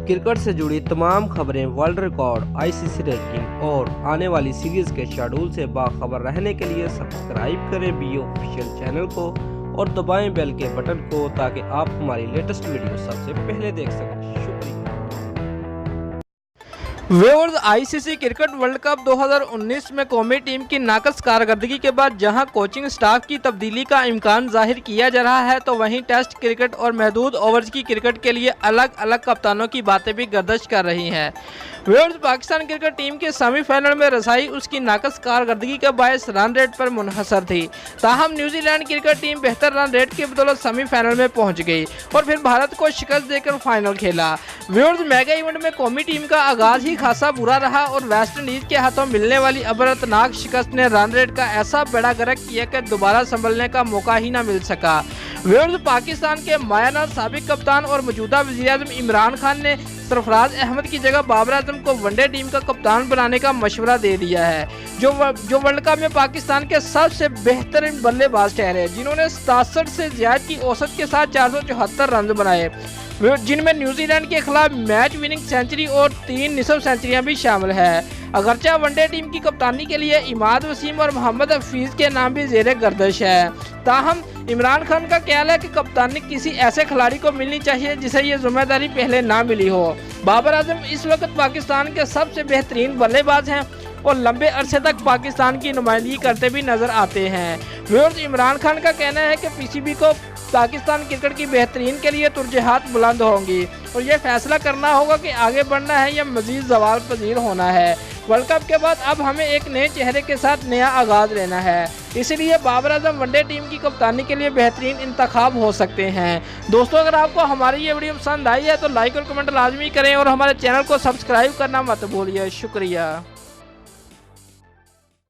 Cricket से जुड़ी तमाम खबरें, वर्ल्ड रिकॉर्ड, आईसीसी रैंकिंग और आने वाली सीरीज के शेड्यूल से बाखबर रहने के लिए सब्सक्राइब करें बी ऑफिशियल चैनल को और दबाएं बेल के बटन को ताकि आप हमारी लेटेस्ट वीडियो सबसे पहले देख सकें। शुक्रिया। Viewers, ICC cricket world cup 2019 में कौमी टीम की नाकस कारकर्दगी के बाद जहां कोचिंग स्टाफ की तब्दीली का इम्कान जाहिर किया जा रहा है, तो वहीं टेस्ट क्रिकेट और महदूद ओवर्स की क्रिकेट के लिए अलग अलग कप्तानों की बातें भी गर्दिश कर रही हैं। व्यूअर्स, पाकिस्तान क्रिकेट टीम के सेमीफाइनल में रसाई उसकी नाकस कारकर्दगी के बायस रन रेट पर मुनहसर थी। ताहम न्यूजीलैंड क्रिकेट टीम बेहतर रन रेट की बदौलत सेमीफाइनल में पहुंच गई और फिर भारत को शिकस्त देकर फाइनल खेला। व्यूअर्स, मेगा इवेंट में कौमी टीम का आगाज ही खासा बुरा रहा और वेस्ट इंडीज के हाथों मिलने वाली अबरतनाक शिकस्त ने रन रेट का ऐसा बेड़ा गर्क किया कि दोबारा संभलने का मौका ही ना मिल सका। व्यूअर्स, पाकिस्तान के मायानाद साबिक कप्तान और मौजूदा वज़ीर-ए-आज़म इमरान खान ने सरफराज अहमद की जगह बाबर आजम को वनडे टीम का कप्तान बनाने का मशवरा दे दिया है, जो वर्ल्ड कप में पाकिस्तान के सबसे बेहतरीन बल्लेबाज ठहरे, जिन्होंने 67 से ज्यादा की औसत के साथ 474 रन बनाए, जिनमें न्यूजीलैंड के खिलाफ मैच विनिंग सेंचुरी और 3 निसफ सेंचुरियां भी शामिल है। अगरचे वनडे टीम की कप्तानी के लिए इमाद वसीम और मोहम्मद हफीज के नाम भी ज़ेरे गर्दिश है। ताहम इमरान खान का ख्याल है कि कप्तानी किसी ऐसे खिलाड़ी को मिलनी चाहिए जिसे ये जिम्मेदारी पहले ना मिली हो। बाबर आजम इस वक्त पाकिस्तान के सबसे बेहतरीन बल्लेबाज हैं और लंबे अरसे तक पाकिस्तान की नुमाइंदगी करते भी नजर आते हैं। व्यूअर्स, इमरान खान का कहना है कि पीसीबी को पाकिस्तान क्रिकेट की बेहतरीन के लिए तुरजहात बुलंद होंगी और ये फैसला करना होगा कि आगे बढ़ना है या मजीद ज़वाल पजीर होना है। वर्ल्ड कप के बाद अब हमें एक नए चेहरे के साथ नया आगाज लेना है, इसलिए बाबर आजम वनडे टीम की कप्तानी के लिए बेहतरीन इंतखाब हो सकते हैं। दोस्तों, अगर आपको हमारी ये वीडियो पसंद आई है तो लाइक और कमेंट लाजमी करें और हमारे चैनल को सब्सक्राइब करना मत भूलिए। शुक्रिया।